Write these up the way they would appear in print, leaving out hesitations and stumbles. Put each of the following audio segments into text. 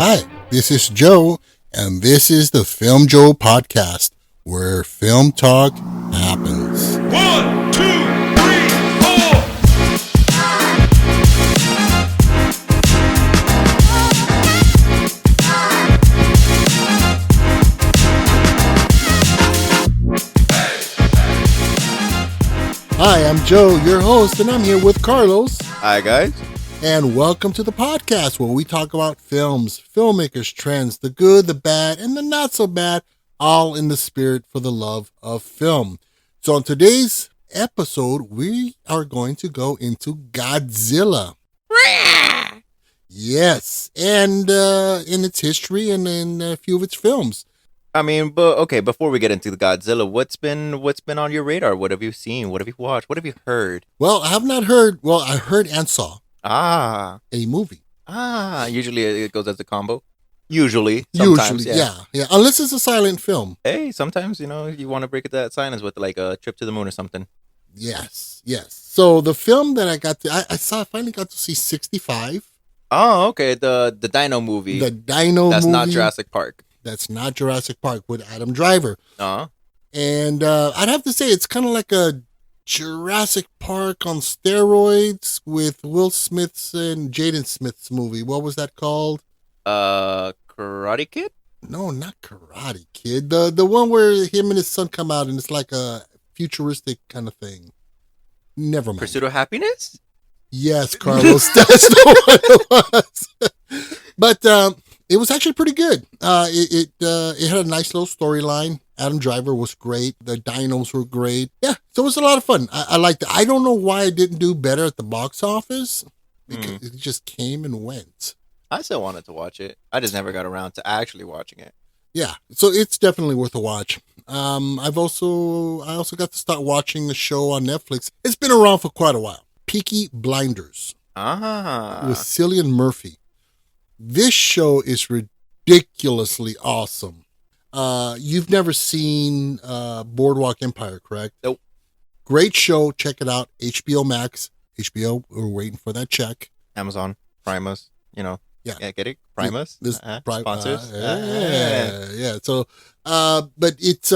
Hi, this is Joe, and this is the Filmjoe Podcast, where film talk happens. 1, 2, 3, 4. Hi, I'm Joe, your host, and I'm here with Carlos. Hi, guys. And welcome to the podcast where we talk about films, filmmakers, trends, the good, the bad, and the not so bad, all in the spirit for the love of film. So on today's episode, we are going to go into Godzilla. Yes, and in its history and in a few of its films. I mean, but okay, before we get into the Godzilla, what's been on your radar? What have you seen? What have you watched? What have you heard? Well, I have not heard, I heard and saw a movie. Usually it goes as a combo. Usually, sometimes, yeah. Unless it's a silent film. Hey, sometimes, you want to break it that silence with like a trip to the moon or something. Yes. So the film that I finally got to see 65. Oh, okay, the Dino movie. The Dino That's movie. not Jurassic Park. That's not Jurassic Park with Adam Driver. And I'd have to say it's kind of like a Jurassic Park on steroids with Will Smith's and Jaden Smith's movie. What was that called? Karate Kid? No, not Karate Kid. The one where him and his son come out and it's like a futuristic kind of thing. Never mind. Pursuit of Happiness? Yes, Carlos. That's the one it was. But it was actually pretty good. It had a nice little storyline. Adam Driver was great. The dinos were great. Yeah, so it was a lot of fun. I liked it. I don't know why it didn't do better at the box office. Because it just came and went. I still wanted to watch it. I just never got around to actually watching it. Yeah, so it's definitely worth a watch. I also got to start watching the show on Netflix. It's been around for quite a while. Peaky Blinders. With Cillian Murphy. This show is ridiculously awesome. You've never seen Boardwalk Empire, correct? Nope. Great show. Check it out. HBO Max. HBO, we're waiting for that check. Amazon, Primus, Yeah, get it? Primus? Sponsors? Yeah. So, but it's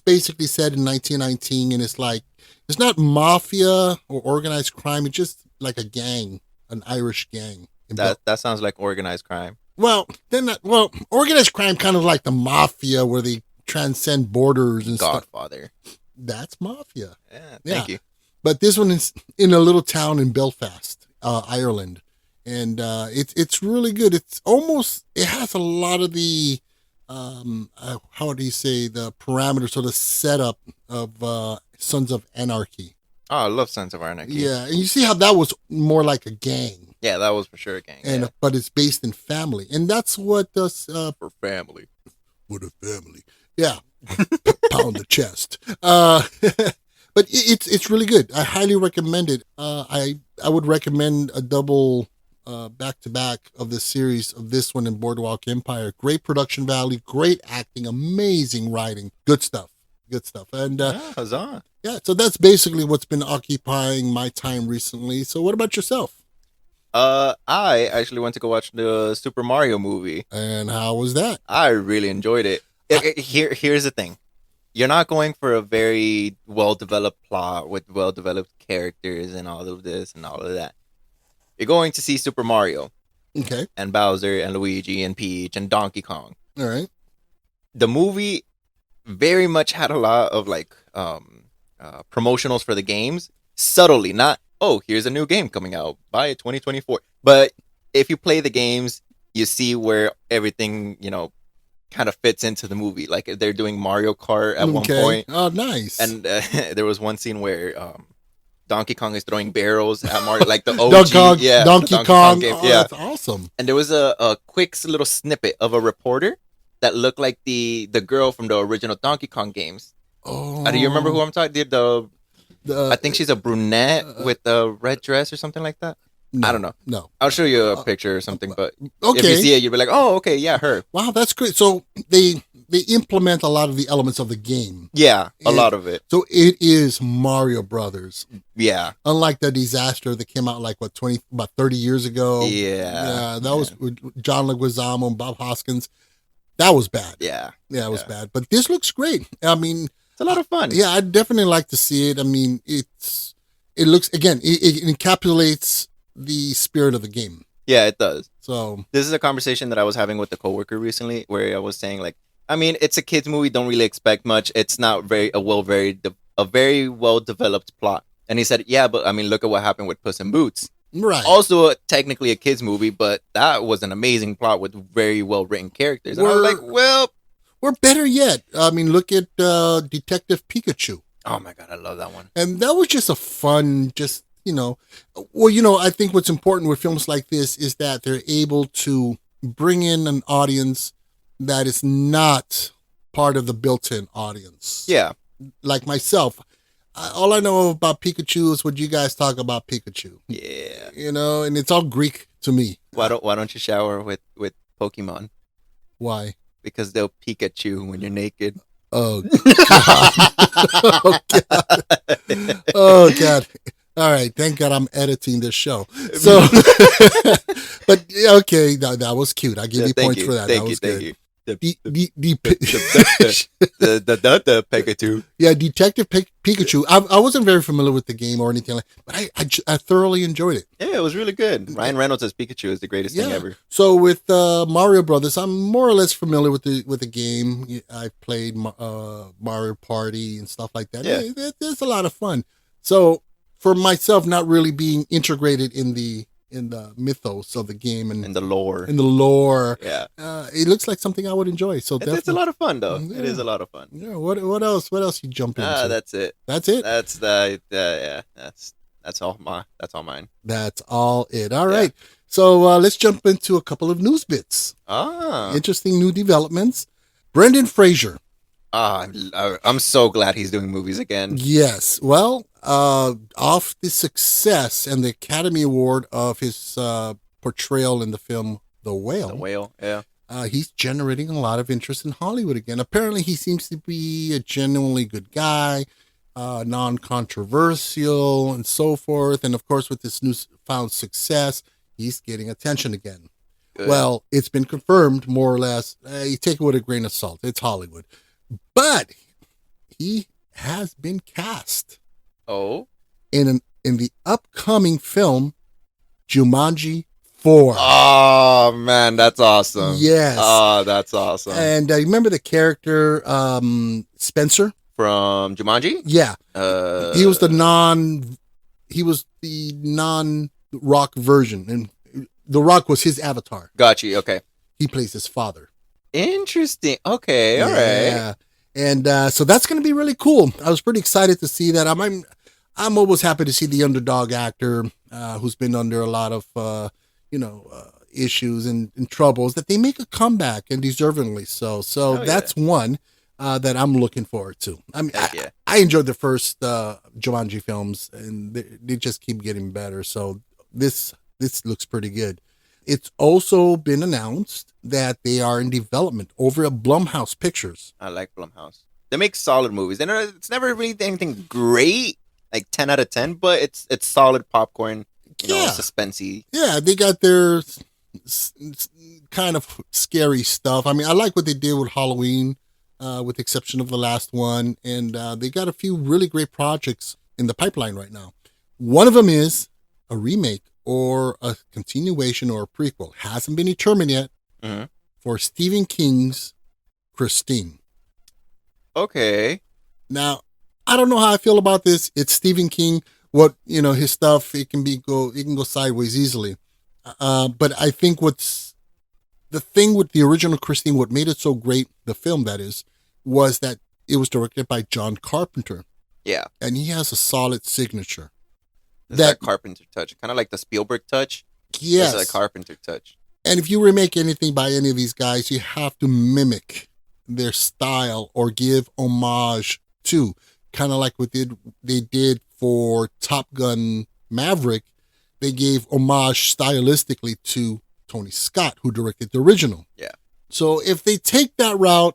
basically set in 1919, and it's like, it's not mafia or organized crime. It's just like a gang, an Irish gang. That sounds like organized crime. Well, organized crime kind of like the mafia where they transcend borders and Godfather. stuff. That's mafia. Yeah, thank you. But this one is in a little town in Belfast, Ireland. And it's really good. It has a lot of the, how do you say, the parameters or the setup of Sons of Anarchy. Oh, I love Sons of Anarchy. Yeah, and you see how that was more like a gang. Yeah, that was for sure a gang. But it's based in family, and that's what does for family. What a family. Yeah, pound the chest. But it's really good. I highly recommend it. I would recommend a double back to back of this series of this one and Boardwalk Empire. Great production value, great acting, amazing writing, good stuff. And huzzah. Yeah, so that's basically what's been occupying my time recently. So what about yourself? I actually went to go watch the Super Mario movie. And how was that? I really enjoyed it. Here's the thing. You're not going for a very well-developed plot with well-developed characters and all of this and all of that. You're going to see Super Mario. Okay. And Bowser and Luigi and Peach and Donkey Kong. All right. The movie very much had a lot of like promotionals for the games. Subtly, not, oh, here's a new game coming out. Buy it 2024. But if you play the games, you see where everything, kind of fits into the movie. Like they're doing Mario Kart at one point. Oh, nice. And there was one scene where Donkey Kong is throwing barrels at Mario, like the OG. Donkey Kong game. Yeah, that's awesome. And there was a quick little snippet of a reporter that looked like the girl from the original Donkey Kong games. Oh. Do you remember who I'm talking? I think she's a brunette with a red dress or something like that. No, I don't know. No. I'll show you a picture or something, but okay. if you see it, you'll be like, oh, okay, yeah, her. Wow, that's great. So they they implement a lot of the elements of the game. Yeah, a lot of it. So it is Mario Brothers. Yeah. Unlike the disaster that came out like about 30 years ago. Yeah. That was with John Leguizamo and Bob Hoskins. That was bad. Yeah. Yeah, it was bad. But this looks great. I mean, it's a lot of fun. Yeah, I'd definitely like to see it. I mean, it looks, again, it encapsulates the spirit of the game. Yeah, it does. So this is a conversation that I was having with a coworker recently, where I was saying, like, I mean, it's a kids movie. Don't really expect much. It's not very well developed plot. And he said, yeah, but I mean, look at what happened with Puss in Boots. Right. Also, technically a kids movie, but that was an amazing plot with very well written characters. And I was like, well, or better yet, I mean, look at Detective Pikachu. Oh my God, I love that one. And that was just a fun, I think what's important with films like this is that they're able to bring in an audience that is not part of the built-in audience. Yeah. Like myself. All I know about Pikachu is what you guys talk about Pikachu. Yeah. And it's all Greek to me. Why don't you shower with Pokemon? Why? Because they'll Pikachu when you're naked. Oh, God. Oh, God. Oh, God. All right. Thank God I'm editing this show. So, but okay, that was cute. I give you points for that. That was good. The Pikachu. Yeah, Detective Pikachu. I wasn't very familiar with the game or anything like that, but I thoroughly enjoyed it. Yeah, it was really good. Ryan Reynolds as Pikachu is the greatest thing ever. So with Mario Brothers, I'm more or less familiar with the game. I played Mario Party and stuff like that. Yeah. There's a lot of fun. So for myself, not really being integrated in the mythos of the game and in the lore. Yeah. It looks like something I would enjoy. So it's a lot of fun though. Yeah. It is a lot of fun. Yeah. What else you jump into? That's it. That's it? That's all mine. That's all it. All right. So let's jump into a couple of news bits. Interesting new developments. Brendan Fraser. I'm so glad he's doing movies again. Yes. Well, off the success and the Academy Award of his portrayal in the film The Whale. The Whale, yeah. He's generating a lot of interest in Hollywood again. Apparently, he seems to be a genuinely good guy, non-controversial, and so forth. And of course, with this newfound success, he's getting attention again. Good. Well, it's been confirmed, more or less. You take it with a grain of salt. It's Hollywood. But he has been cast. Oh? In the upcoming film, Jumanji 4. Oh, man, that's awesome. Yes. Oh, that's awesome. And remember the character Spencer? From Jumanji? Yeah. He was the non-Rock version. And The Rock was his avatar. Got you, okay. He plays his father. Interesting. Okay, all right. Yeah. And so that's going to be really cool. I was pretty excited to see that. I'm always happy to see the underdog actor who's been under a lot of, issues and troubles, that they make a comeback, and deservingly so. So that's one that I'm looking forward to. I mean, I enjoyed the first Jumanji films, and they just keep getting better. So this looks pretty good. It's also been announced that they are in development over at Blumhouse Pictures. I like Blumhouse. They make solid movies. It's never really anything great, like 10 out of 10, but it's solid popcorn, suspensey. Yeah, they got their kind of scary stuff. I mean, I like what they did with Halloween, with the exception of the last one. And they got a few really great projects in the pipeline right now. One of them is a remake or a continuation or a prequel. Hasn't been determined yet, for Stephen King's Christine. Okay. Now, I don't know how I feel about this. It's Stephen King. His stuff, it can go sideways easily. But I think what's the thing with the original Christine, what made it so great, the film that is, was that it was directed by John Carpenter. Yeah. And he has a solid signature. That Carpenter touch, kind of like the Spielberg touch. Yes. It's a Carpenter touch. And if you remake anything by any of these guys, you have to mimic their style or give homage to, kind of like what they did for Top Gun Maverick. They gave homage stylistically to Tony Scott, who directed the original. Yeah. So if they take that route,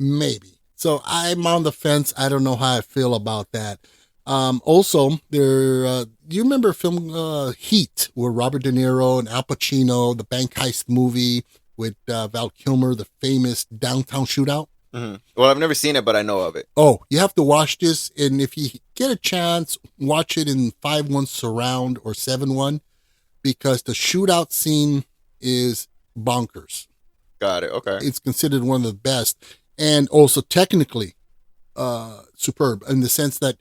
Maybe. So I'm on the fence. I don't know how I feel about that. Also, do you remember film Heat with Robert De Niro and Al Pacino, the bank heist movie with Val Kilmer, the famous downtown shootout? Mm-hmm. Well, I've never seen it, but I know of it. Oh, you have to watch this, and if you get a chance, watch it in 5.1 surround or 7.1, because the shootout scene is bonkers. Got it. Okay. It's considered one of the best, and also technically superb in the sense that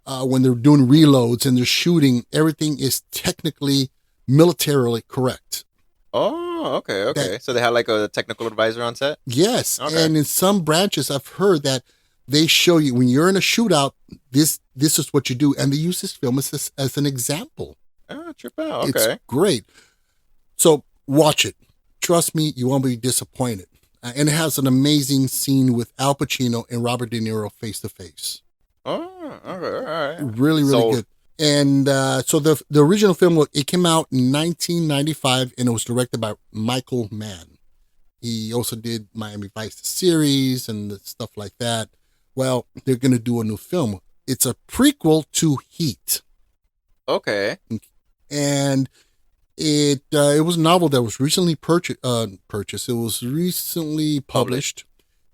when they're doing reloads and they're shooting, everything is technically militarily correct. Oh, okay. So they had like a technical advisor on set? Yes. Okay. And in some branches, I've heard that they show you when you're in a shootout, this is what you do. And they use this film as an example. Oh, trip out. Okay. It's great. So watch it. Trust me, you won't be disappointed. And it has an amazing scene with Al Pacino and Robert De Niro face to face. Oh, okay. All right. Really, really good. And so the original film, it came out in 1995, and it was directed by Michael Mann. He also did Miami Vice the series and stuff like that. Well, they're going to do a new film. It's a prequel to Heat. Okay. And it was a novel that was recently purchased. It was recently published,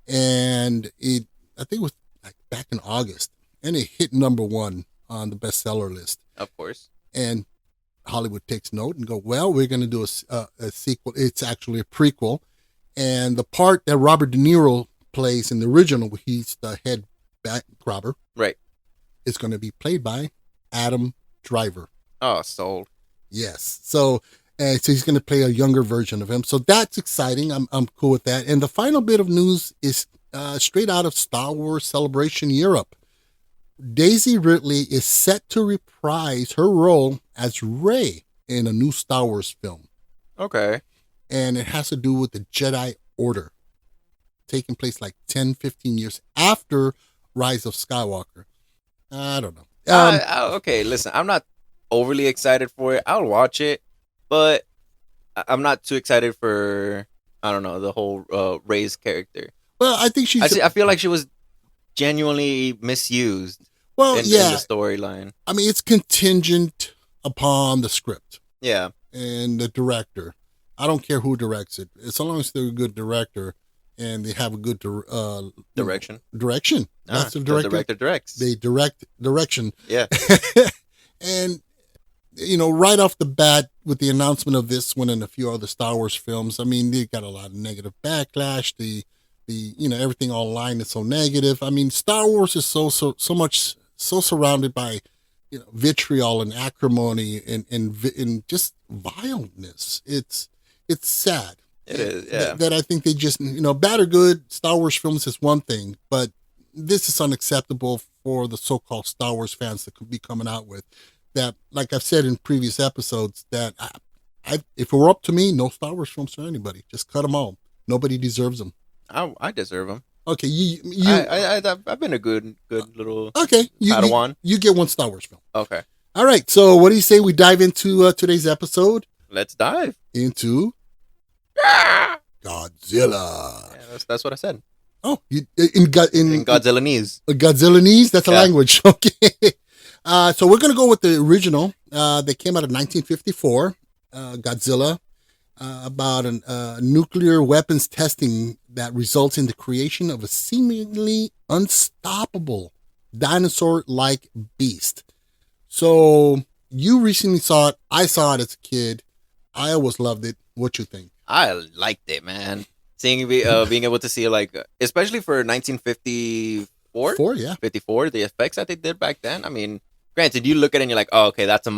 and I think it was like back in August, and it hit #1 on the bestseller list. Of course. And Hollywood takes note and go, well, we're going to do a sequel. It's actually a prequel. And the part that Robert De Niro plays in the original, he's the head bank robber. Right. It's going to be played by Adam Driver. Oh, sold. Yes. So he's going to play a younger version of him. So that's exciting. I'm cool with that. And the final bit of news is straight out of Star Wars Celebration Europe. Daisy Ridley is set to reprise her role as Rey in a new Star Wars film. Okay. And it has to do with the Jedi Order, taking place like 10, 15 years after Rise of Skywalker. I don't know. Okay, listen, I'm not overly excited for it. I'll watch it, but I'm not too excited for, I don't know, the whole Rey's character. Well, I think I feel like she was genuinely misused in the storyline. I mean, it's contingent upon the script. Yeah. And the director. I don't care who directs it. As long as they're a good director and they have a good direction. Direction. That's the director. The director directs. They direct direction. Yeah. And, right off the bat with the announcement of this one and a few other Star Wars films, I mean, they got a lot of negative backlash. The everything online is so negative. I mean, Star Wars is so surrounded by, vitriol and acrimony and just vileness. It's sad. It is, yeah. That I think they just, bad or good, Star Wars films is one thing, but this is unacceptable for the so-called Star Wars fans that could be coming out with that. Like I've said in previous episodes, that if it were up to me, no Star Wars films for anybody. Just cut them all. Nobody deserves them. I deserve them. Okay, I've been a good little Padawan. You get one Star Wars film. Okay. All right. So, what do you say we dive into today's episode? Let's dive into Godzilla. Yeah, that's what I said. Oh, in Godzillanese. Godzillanese. That's a language. Okay. So we're gonna go with the original. That came out in 1954. Godzilla. About a nuclear weapons testing that results in the creation of a seemingly unstoppable dinosaur-like beast. So you recently saw it. I saw it as a kid. I always loved it. What you think? I liked it, man. Being able to see especially for 1954, 54, the effects that they did back then. I mean, granted, you look at it and you're like, oh, okay, that's a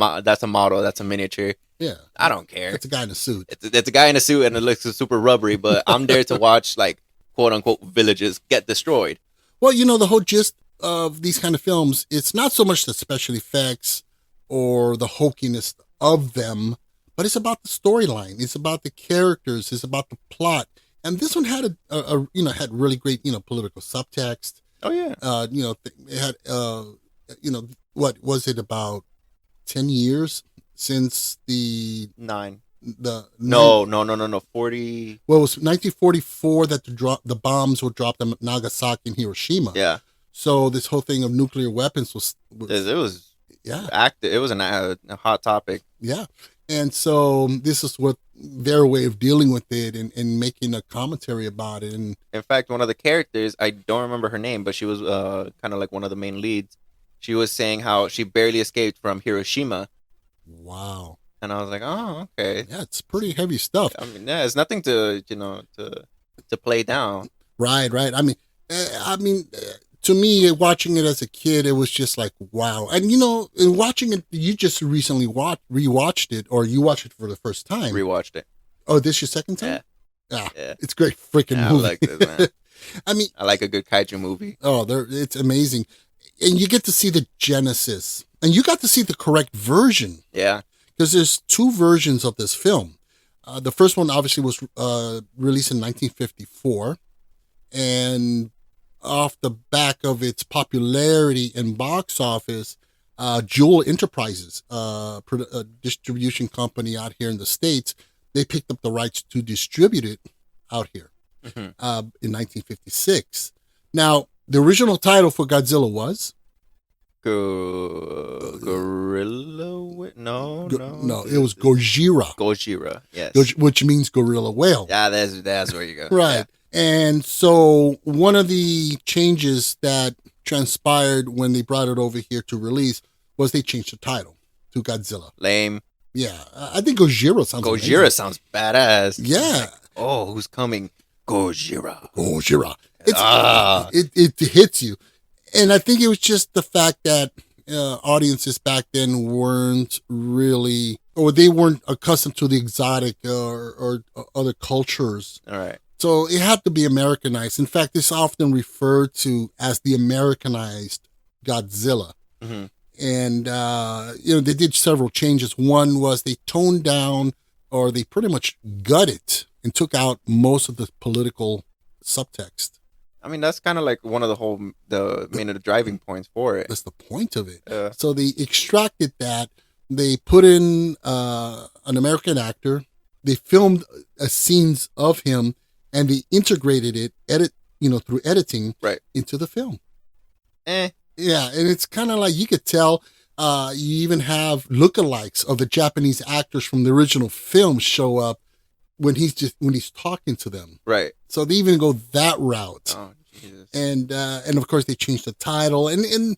model, that's a miniature. Yeah, I don't care. It's a guy in a suit. It's a guy in a suit and it looks super rubbery, but I'm there to watch quote unquote villages get destroyed. Well, the whole gist of these kind of films, it's not so much the special effects or the hokiness of them, but it's about the storyline. It's about the characters. It's about the plot. And this one had had really great political subtext. Oh yeah. It had what was it, about 10 years since the 9 No. 40. Well, it was 1944 that the bombs were dropped on Nagasaki and Hiroshima. Yeah. So this whole thing of nuclear weapons was it was yeah, active. It was a hot topic. Yeah. And so this is what their way of dealing with it and making a commentary about it. And in fact, one of the characters, I don't remember her name, but she was kind of like one of the main leads. She was saying how she barely escaped from Hiroshima. Wow. And I was like, oh, okay. Yeah, it's pretty heavy stuff. I mean, yeah, it's nothing to play down. Right. I mean, to me, watching it as a kid, it was just like, wow. And, in watching it, you just recently rewatched it, or you watched it for the first time. Rewatched it. Oh, this your second time? Yeah. It's a great freaking movie. I like this, man. I mean, I like a good kaiju movie. Oh, it's amazing. And you get to see the genesis. And you got to see the correct version. Yeah. Because there's two versions of this film. The first one obviously was released in 1954. And off the back of its popularity in box office, Jewel Enterprises, a distribution company out here in the States, they picked up the rights to distribute it out here in 1956. Now, the original title for Godzilla was? Gorilla? No. No, it was Gojira. Gojira, yes. Which means gorilla whale. Yeah, that's where you go. Right. Yeah. And so one of the changes that transpired when they brought it over here to release was they changed the title to Godzilla. Lame. Yeah, I think Gojira sounds Gojira sounds badass. Yeah. Like, who's coming? Gojira. It hits you. And I think it was just the fact that audiences back then weren't really, or they weren't accustomed to the exotic or other cultures. All right. So it had to be Americanized. In fact, it's often referred to as the Americanized Godzilla. Mm-hmm. And, they did several changes. One was they toned down, or they pretty much gutted and took out most of the political subtext. I mean, that's kind of like one of the main driving points for it. That's the point of it. So they extracted that. They put in an American actor. They filmed scenes of him, and they integrated it, through editing, right, into the film. Yeah, and it's kind of like you could tell. You even have lookalikes of the Japanese actors from the original film show up when he's talking to them. Right. So they even go that route. Oh, Jesus. And of course they changed the title. And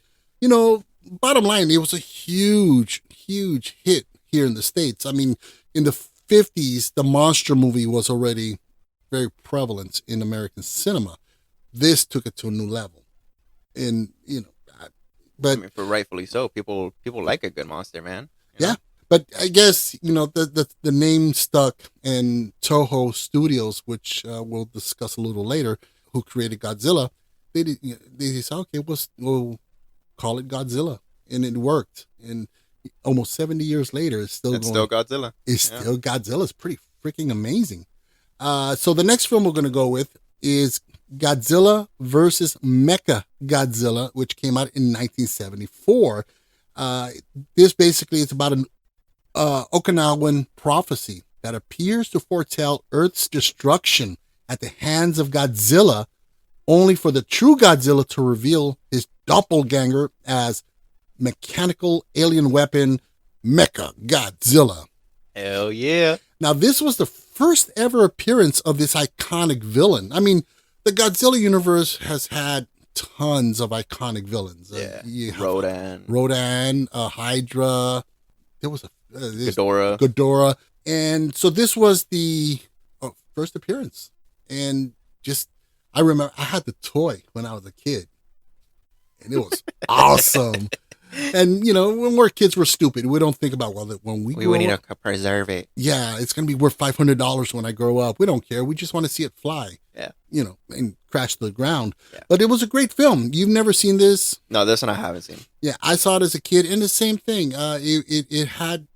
bottom line, it was a huge, huge hit here in the States. I mean, in the 50s, the monster movie was already very prevalent in American cinema. This took it to a new level. And, but I mean, for rightfully so, people like a good monster, man. Yeah. But I guess, the name stuck, and Toho Studios, which we'll discuss a little later, who created Godzilla, they said, okay, we'll call it Godzilla. And it worked. And almost 70 years later, it's still Godzilla. It's still Godzilla. It's pretty freaking amazing. So the next film we're going to go with is Godzilla versus Mecha-Godzilla, which came out in 1974. This basically is about an Okinawan prophecy that appears to foretell Earth's destruction at the hands of Godzilla, only for the true Godzilla to reveal his doppelganger as mechanical alien weapon Mecha-Godzilla. Hell yeah. Now, this was the first ever appearance of this iconic villain. I mean, the Godzilla universe has had tons of iconic villains. Rhodan, Hydra. There was Ghidorah. And so this was the first appearance. And I remember I had the toy when I was a kid. And it was awesome. And, when we're kids, we're stupid. We don't think about, when we need to preserve it. Yeah, it's going to be worth $500 when I grow up. We don't care. We just want to see it fly. Yeah. And crash to the ground. Yeah. But it was a great film. You've never seen this? No, this one I haven't seen. Yeah, I saw it as a kid, and the same thing. It had,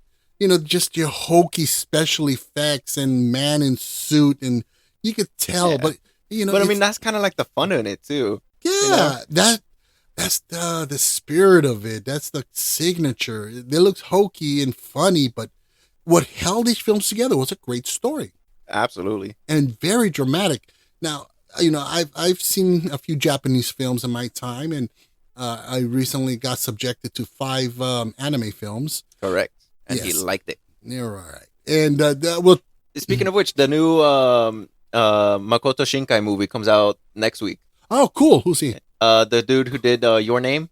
just your hokey special effects and man in suit, and you could tell. Yeah. But, But, I mean, that's kind of like the fun in it, too. Yeah, that's the spirit of it. That's the signature. It looks hokey and funny, but what held these films together was a great story. Absolutely. And very dramatic. Now, I've seen a few Japanese films in my time, and I recently got subjected to 5 anime films. Correct. And he liked it. You're right. And speaking of which, the new Makoto Shinkai movie comes out next week. Oh, cool. Who's he? The dude who did Your Name.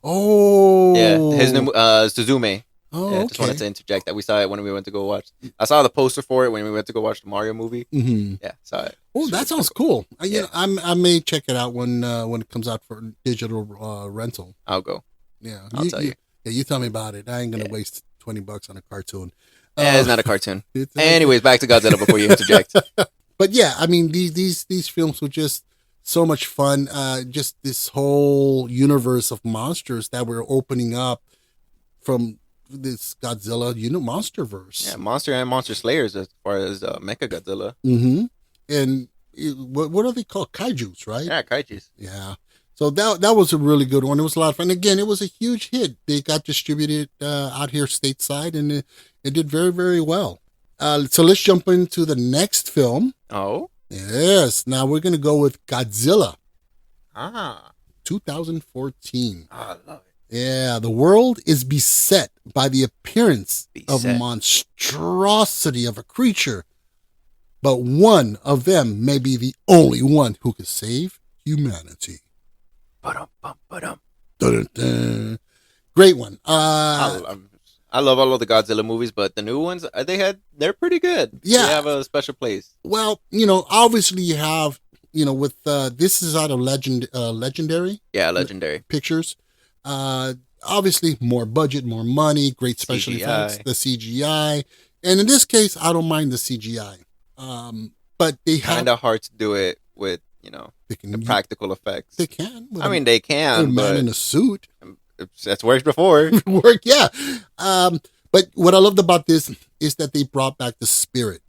Oh. Yeah, his name Suzume. Oh, yeah, okay. Just wanted to interject that we saw it when we went to go watch. I saw the poster for it when we went to go watch the Mario movie. Mm-hmm. Yeah, saw it. Oh, that sounds cool. I may check it out when it comes out for digital rental. I'll go. Yeah, I'll tell you. Yeah, you tell me about it. I ain't gonna waste $20 on a cartoon. It's not a cartoon. Anyways, back to Godzilla before you interject. But yeah, I mean these films were just so much fun. Just this whole universe of monsters that we're opening up from this Godzilla, monsterverse. Yeah, monster and monster slayers as far as Mecha-Godzilla. Mm-hmm. And what are they called? Kaijus, right? Yeah, kaijus. Yeah. So that was a really good one. It was a lot of fun. Again, it was a huge hit. They got distributed out here stateside, and it did very, very well. So let's jump into the next film. Oh? Yes. Now we're going to go with Godzilla. 2014. I love it. Yeah, the world is beset by the appearance of monstrosity of a creature, but one of them may be the only one who can save humanity. Dun-dun-dun. Great one. I love all of the Godzilla movies, but the new ones they're pretty good. Yeah, they have a special place. Well, obviously you have with this is out of Legendary. Yeah, Legendary Pictures. Obviously more budget, more money, great special effects, the CGI. And in this case, I don't mind the CGI. But they have kind of hard to do it with, the practical effects. They can. They can. A man in a suit. That's worked before. Work, yeah. But what I loved about this is that they brought back the spirit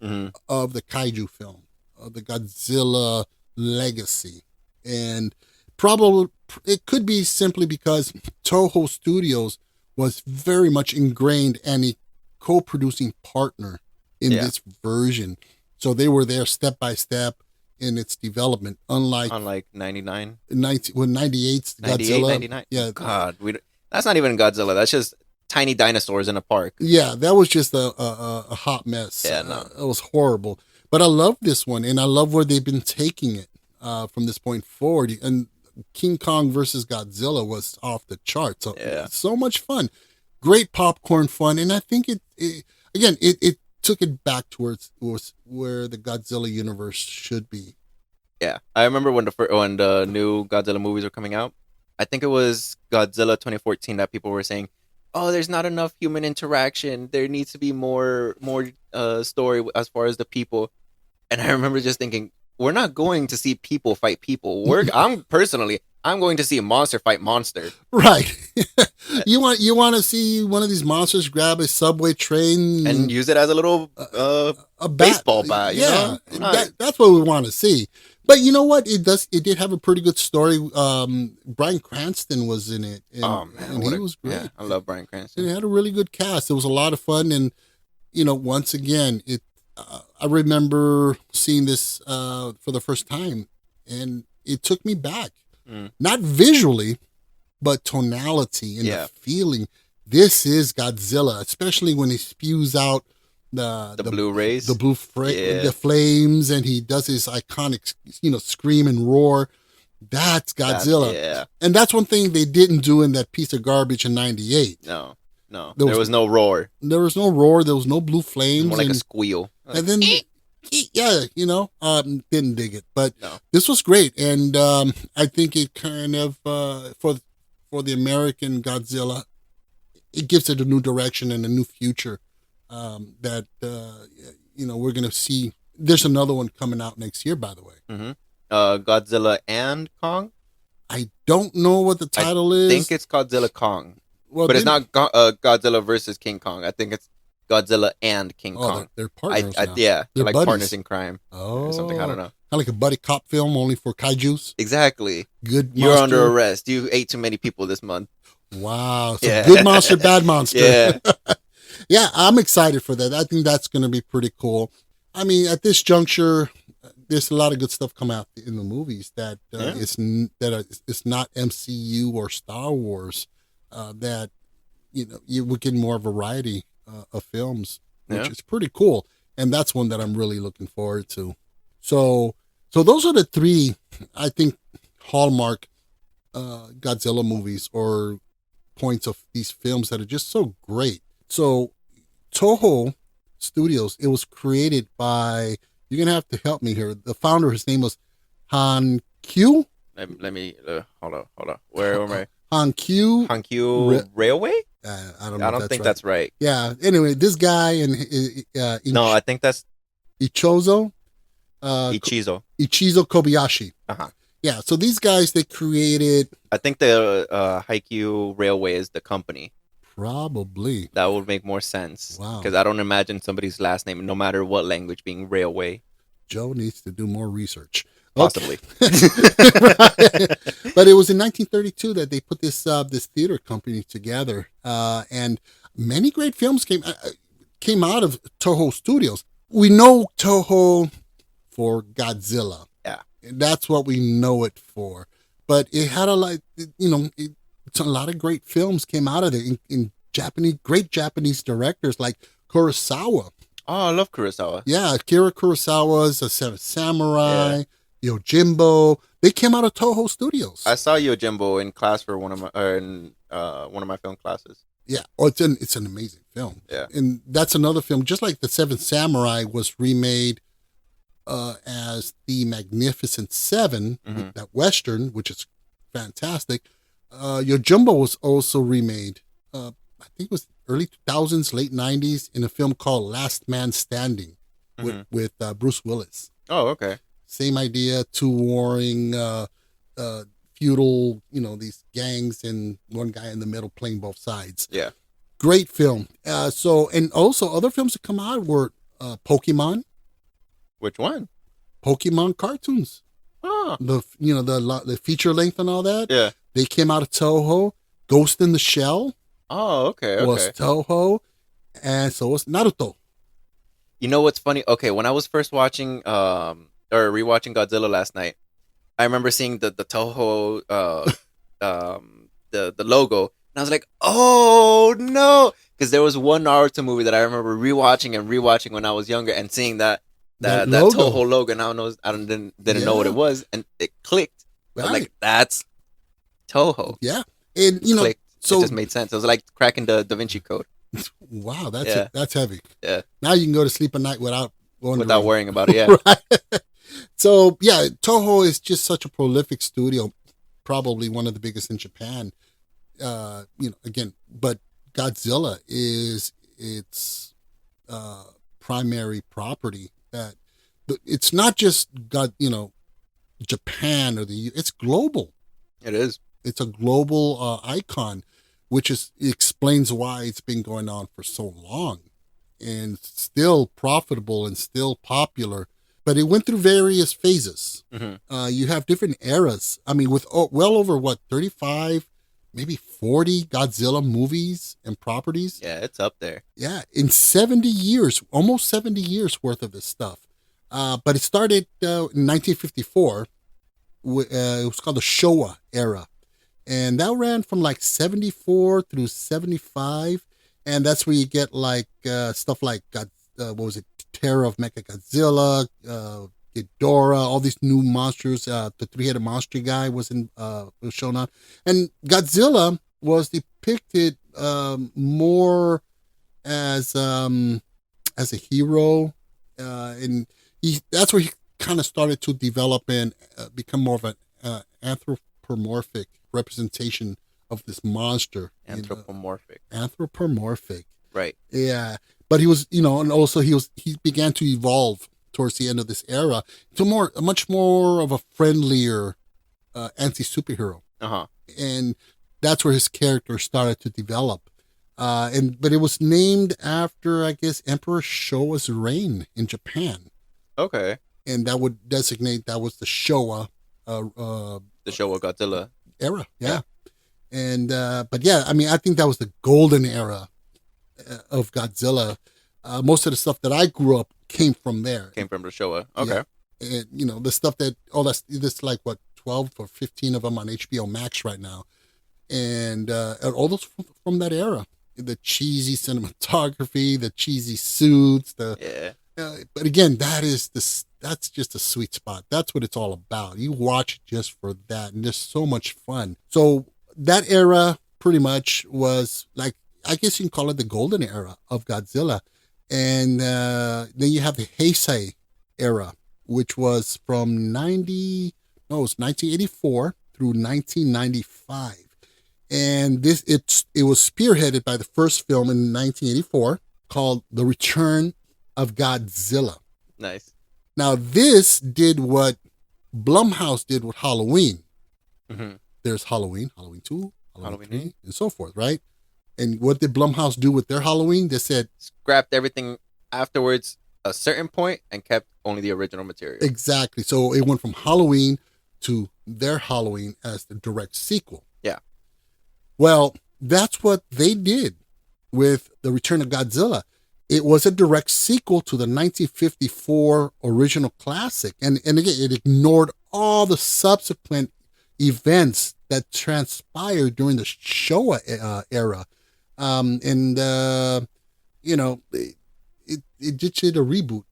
of the kaiju film, of the Godzilla legacy. And probably it could be simply because Toho Studios was very much ingrained and a co-producing partner in this version. So they were there step by step in its development, unlike 99? 98's Godzilla. 99? Yeah. God, that's not even Godzilla. That's just tiny dinosaurs in a park. Yeah, that was just a hot mess. Yeah, no. It was horrible. But I love this one, and I love where they've been taking it from this point forward. And King Kong versus Godzilla was off the charts. So much fun. Great popcorn fun. And I think it took it back towards where the Godzilla universe should be. Yeah. I remember when the new Godzilla movies were coming out. I think it was Godzilla 2014 that people were saying, oh, there's not enough human interaction. There needs to be more story as far as the people. And I remember just thinking, we're not going to see people fight people. I'm going to see a monster fight monster. Right. You want to see one of these monsters grab a subway train and use it as a little a baseball bat. That's what we want to see. But you know what? It did have a pretty good story. Bryan Cranston was in it. And he was great. Yeah, I love Bryan Cranston. It had a really good cast. It was a lot of fun. And, once again, I remember seeing this for the first time, and it took me back. Not visually, but tonality and the feeling. This is Godzilla, especially when he spews out the blue rays, the flames, and he does his iconic, scream and roar. That's Godzilla. And that's one thing they didn't do in that piece of garbage in '98. No. There was no roar. There was no roar. There was no blue flames. More like a squeal. And then, didn't dig it. But this was great. And I think it kind of, for the American Godzilla, it gives it a new direction and a new future that, we're going to see. There's another one coming out next year, by the way. Godzilla and Kong? I don't know what the title is. I think it's Godzilla Kong. But it's not Godzilla versus King Kong. I think it's Godzilla and King Kong. They're partners now. Yeah, they're like buddies. partners in crime or something. I don't know. Kind of like a buddy cop film, only for kaijus. Exactly. Good monster. You're under arrest. You ate too many people this month. Wow. So good monster, bad monster. Yeah. Yeah, I'm excited for that. I think that's going to be pretty cool. I mean, at this juncture, there's a lot of good stuff come out in the movies that it's not MCU or Star Wars. That you would get more variety of films, which is pretty cool, and that's one that I'm really looking forward to. So those are the three, I think, Hallmark Godzilla movies or points of these films that are just so great. So Toho Studios, it was created by, you're going to have to help me here. The founder, his name was Han Kyu. Let me, hold on. Where am I? Han Kyu. Railway? I don't know. I don't think that's right. Yeah. Anyway, this guy and no, I think that's Ichizo Kobayashi. Uh-huh. Yeah. So these guys, they created. I think the Haikyuu Railway is the company. Probably. That would make more sense. Wow. Because I don't imagine somebody's last name, no matter what language, being Railway. Joe needs to do more research. Possibly. Right. But it was in 1932 that they put this theater company together, and many great films came out of Toho Studios. We know Toho for Godzilla. Yeah, that's what we know it for. But it had a lot of great films came out of it in great Japanese directors like Kurosawa. Oh, I love Kurosawa. Yeah, Akira Kurosawa's A Seven Samurai. Yeah. Yojimbo, they came out of Toho Studios. I saw Yojimbo in class for one of my film classes. Yeah, it's an amazing film. Yeah, and that's another film, just like The Seventh Samurai was remade as The Magnificent Seven, that Western, which is fantastic. Yojimbo was also remade. I think it was early 2000s, late 90s, in a film called Last Man Standing with Bruce Willis. Oh, okay. Same idea, two warring feudal, these gangs and one guy in the middle playing both sides. Yeah. Great film. And also other films that come out were Pokemon. Which one? Pokemon cartoons. Oh. The feature length and all that. Yeah. They came out of Toho. Ghost in the Shell. Oh, okay. Was Toho. And so was Naruto. You know what's funny? Okay, when I was first watching or rewatching Godzilla last night, I remember seeing the Toho the logo, and I was like, "Oh no!" Because there was one Naruto movie that I remember rewatching when I was younger, and seeing that Toho logo, and I didn't know what it was, and it clicked. Right. I was like, "That's Toho." Yeah, and clicked. So it just made sense. It was like cracking the Da Vinci Code. Wow, that's heavy. Yeah. Now you can go to sleep at night without worrying about it. Yeah. Right? So yeah, Toho is just such a prolific studio, probably one of the biggest in Japan. Again, but Godzilla is its primary property. That it's not just Japan or it's global. It is. It's a global icon, which explains why it's been going on for so long and still profitable and still popular. But it went through various phases. You have different eras. I mean, with well over 35, maybe 40 Godzilla movies and properties. Yeah, it's up there. Yeah, in 70 years, almost 70 years worth of this stuff. But it started in 1954. It was called the Showa era. And that ran from like 74 through 75. And that's where you get like stuff like, Terror of Mecha-Godzilla, Ghidorah, all these new monsters. The three-headed monster guy was shown on. And Godzilla was depicted more as a hero. And that's where he kind of started to develop and become more of an anthropomorphic representation of this monster. Anthropomorphic. Anthropomorphic. Right. Yeah. But he was, and also he began to evolve towards the end of this era to a much more of a friendlier anti-superhero. And that's where his character started to develop. But it was named after, I guess, Emperor Showa's reign in Japan. Okay. And that would designate that was the Showa. The Showa Godzilla era. Yeah. And, but yeah, I mean, I think that was the golden era of Godzilla. Most of the stuff that I grew up came from there. Came from the Showa. Okay. Yeah. And, the stuff that, this like, 12 or 15 of them on HBO Max right now. And all those from that era. The cheesy cinematography, the cheesy suits, but again, that's just a sweet spot. That's what it's all about. You watch it just for that, and just so much fun. So that era pretty much was like, I guess you can call it the golden era of Godzilla. And then you have the Heisei era, which was from 1984 through 1995. And it was spearheaded by the first film in 1984 called The Return of Godzilla. Nice. Now, this did what Blumhouse did with Halloween. Mm-hmm. There's Halloween 2, Halloween 3, and so forth, right? And what did Blumhouse do with their Halloween? They said... scrapped everything afterwards a certain point and kept only the original material. Exactly. So it went from Halloween to their Halloween as the direct sequel. Yeah. Well, that's what they did with The Return of Godzilla. It was a direct sequel to the 1954 original classic. And again, it ignored all the subsequent events that transpired during the Showa era. It just did a reboot.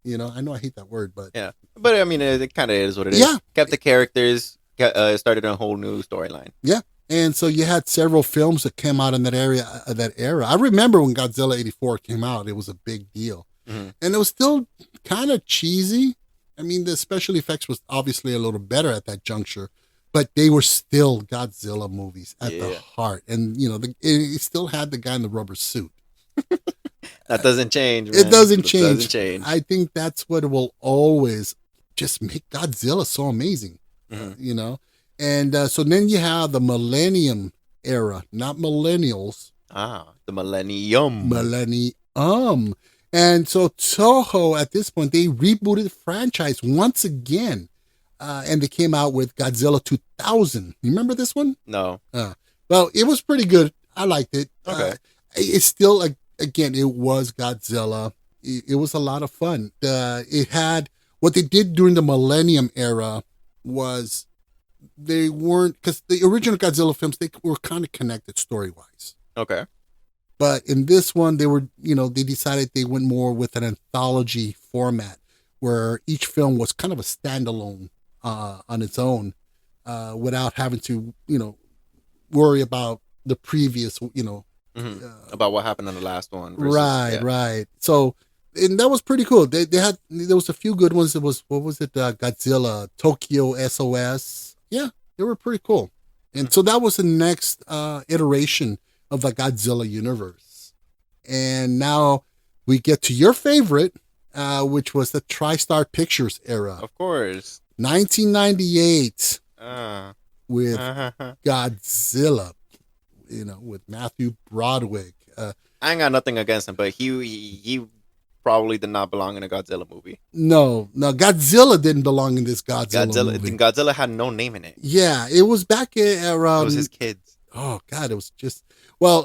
I know I hate that word, but... yeah. But, I mean, it kind of is what it is. Yeah. Kept the characters, started a whole new storyline. Yeah. And so you had several films that came out in that era. I remember when Godzilla 84 came out, it was a big deal. Mm-hmm. And it was still kind of cheesy. I mean, the special effects was obviously a little better at that juncture, but they were still Godzilla movies at the heart. And, it still had the guy in the rubber suit. That doesn't change, man. It doesn't change. I think that's what will always just make Godzilla so amazing, mm-hmm. And so then you have the Millennium era, not millennials. The Millennium. Millennium. And so Toho, at this point, they rebooted the franchise once again. And they came out with Godzilla 2000. You remember this one? No. Well, it was pretty good. I liked it. Okay. It's still, again, it was Godzilla. It was a lot of fun. It had, what they did during the Millennium era was... they weren't, because the original Godzilla films, they were kind of connected story-wise. Okay. But in this one, they were, they decided they went more with an anthology format where each film was kind of a standalone on its own without having to, worry about the previous, mm-hmm. About what happened in the last one. Versus, right. So, and that was pretty cool. There was a few good ones. It was, what was it? Godzilla, Tokyo SOS. Yeah, they were pretty cool. And so that was the next iteration of the Godzilla universe. And now we get to your favorite, which was the TriStar Pictures era. Of course. 1998 with Godzilla, with Matthew Broderick. I ain't got nothing against him, but he probably did not belong in a Godzilla movie. No, Godzilla didn't belong in this Godzilla movie. Godzilla had no name in it. Yeah, it was back around... it was his kids. Oh, God, it was just... Well,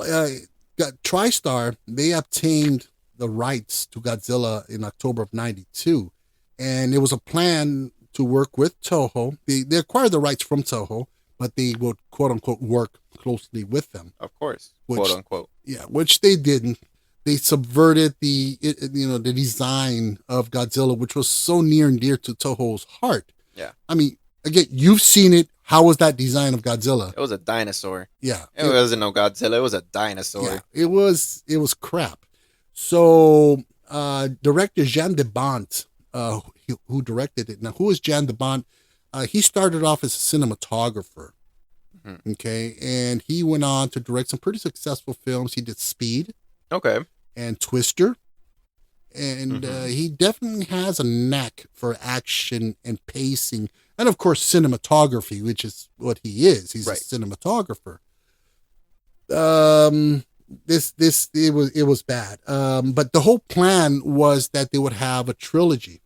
TriStar, they obtained the rights to Godzilla in October of 92, and it was a plan to work with Toho. They acquired the rights from Toho, but they would, quote-unquote, work closely with them. Of course, quote-unquote. Yeah, which they didn't. They subverted the design of Godzilla, which was so near and dear to Toho's heart. Yeah. I mean, again, you've seen it. How was that design of Godzilla? It was a dinosaur. Yeah. It wasn't no Godzilla. It was a dinosaur. Yeah, it was crap. So, director Jan de Bont, who directed it. Now, who is Jan de Bont? He started off as a cinematographer. Mm-hmm. Okay. And he went on to direct some pretty successful films. He did Speed. Okay. And Twister. And he definitely has a knack for action and pacing. And of course, cinematography, which is what he is. He's a cinematographer. It was bad. But the whole plan was that they would have a trilogy.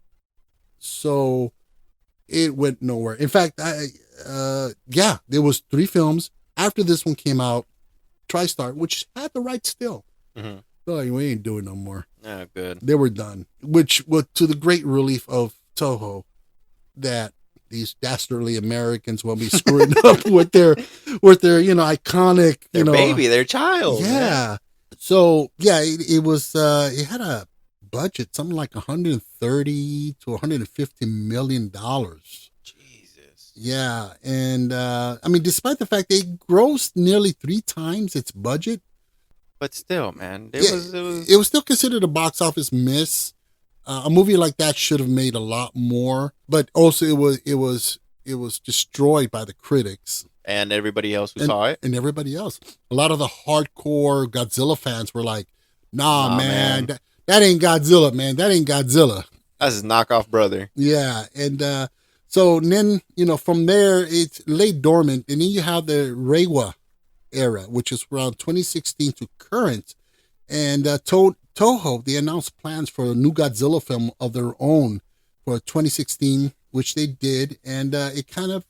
So it went nowhere. In fact, there was 3 films. After this one came out, TriStar, which had the rights still. Mm-hmm. Oh, we ain't doing no more. Oh, good. They were done, which was to the great relief of Toho, that these dastardly Americans will be screwing up with their iconic, Their baby, their child. Yeah. So yeah, it was. It had a budget something like 130 to 150 million dollars. Jesus. Yeah, and I mean, despite the fact they grossed nearly 3 times its budget, but still, man, it was still considered a box office miss. A movie like that should have made a lot more, but also it was destroyed by the critics and everybody else who saw it. And everybody else. A lot of the hardcore Godzilla fans were like, nah man. That ain't Godzilla, man. That ain't Godzilla. That's his knockoff brother. Yeah. And so then, from there, it's laid dormant. And then you have the Reiwa era, which is around 2016 to current. And Toho, they announced plans for a new Godzilla film of their own for 2016, which they did. And it kind of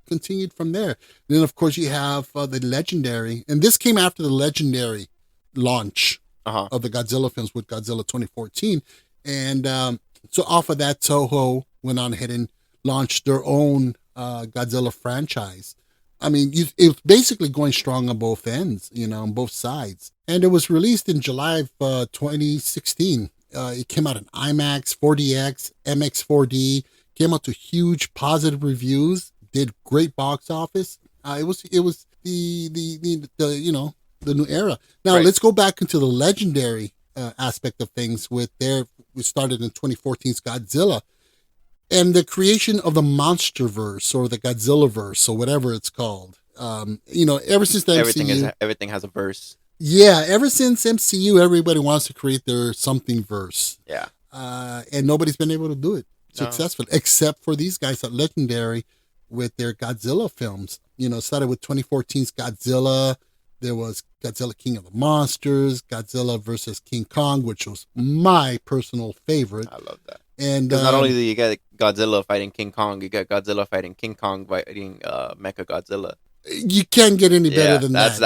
continued from there. Then, of course, you have the legendary. And this came after the legendary launch of the Godzilla films with Godzilla 2014. And so off of that, Toho went on ahead and launched their own Godzilla franchise. I mean, it was basically going strong on both ends, on both sides. And it was released in July of 2016. It came out in IMAX, 4DX, MX4D, came out to huge positive reviews, did great box office. It was the new era. Now, Let's go back into the legendary aspect of things we started in 2014's Godzilla and the creation of the Monsterverse or the Godzillaverse or whatever it's called. Ever since the MCU, everything has a verse. Yeah, ever since MCU, everybody wants to create their something verse. Yeah. And nobody's been able to do it successfully, except for these guys at Legendary with their Godzilla films. It started with 2014's Godzilla. There was Godzilla King of the Monsters, Godzilla versus King Kong, which was my personal favorite. I love that. And not only do you get Godzilla fighting King Kong, you get Godzilla fighting King Kong fighting Mecha-Godzilla. You can't get any better than that.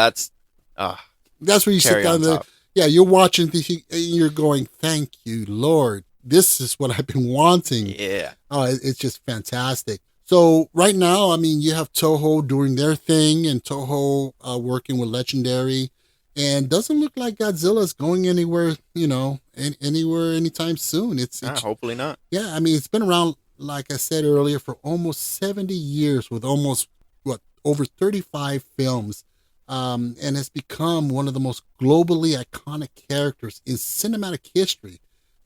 That's where you sit down there. Yeah, you're watching this, and you're going, thank you, Lord. This is what I've been wanting. Yeah. Oh, it's just fantastic. So right now, I mean, you have Toho doing their thing and Toho working with Legendary, and doesn't look like Godzilla's going anywhere, anytime soon. It's hopefully not. Yeah, I mean, it's been around, like I said earlier, for almost 70 years with almost, over 35 films, and has become one of the most globally iconic characters in cinematic history.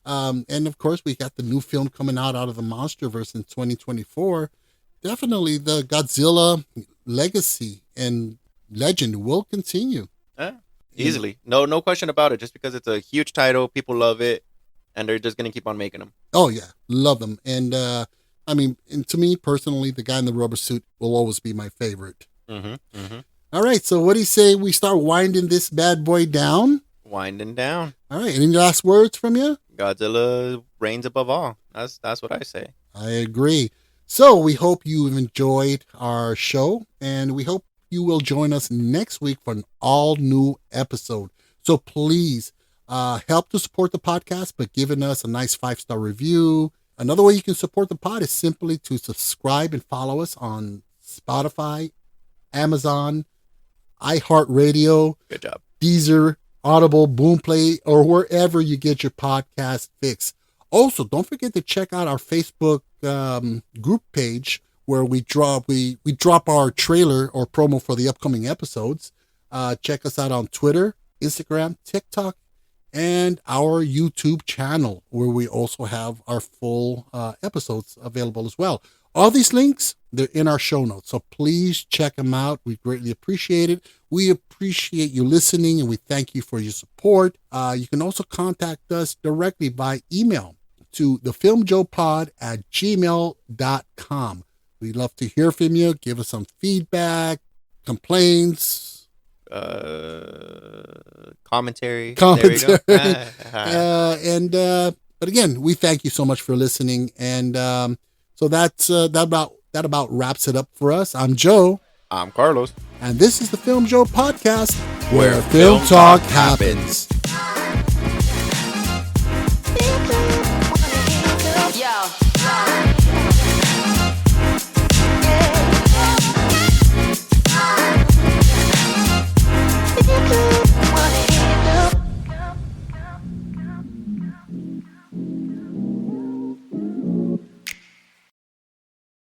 And of course, we got the new film coming out of the Monsterverse in 2024. Definitely the Godzilla legacy and legend will continue. Yeah, easily. No question about it. Just because it's a huge title, people love it, and they're just going to keep on making them. Oh, yeah. Love them. And, and to me, personally, the guy in the rubber suit will always be my favorite. Mm-hmm. Mm-hmm. All right. So what do you say we start winding this bad boy down? Winding down. All right. Any last words from you? Godzilla reigns above all. That's what I say. I agree. So we hope you've enjoyed our show, and we hope you will join us next week for an all-new episode. So please help to support the podcast by giving us a nice 5-star review. Another way you can support the pod is simply to subscribe and follow us on Spotify, Amazon, iHeartRadio, good job, Deezer, Audible, Boomplay, or wherever you get your podcast fix. Also, don't forget to check out our Facebook group page where we drop our trailer or promo for the upcoming episodes. Check us out on Twitter, Instagram, TikTok, and our YouTube channel where we also have our full episodes available as well. All these links, they're in our show notes, so please check them out. We greatly appreciate it. We appreciate you listening, and we thank you for your support. You can also contact us directly by email to thefilmjoepod@gmail.com. We'd love to hear from you. Give us some feedback, complaints, commentary. There we go. But again, we thank you so much for listening. And so that about wraps it up for us. I'm Joe. I'm Carlos. And this is the Filmjoe Podcast, where film talk happens.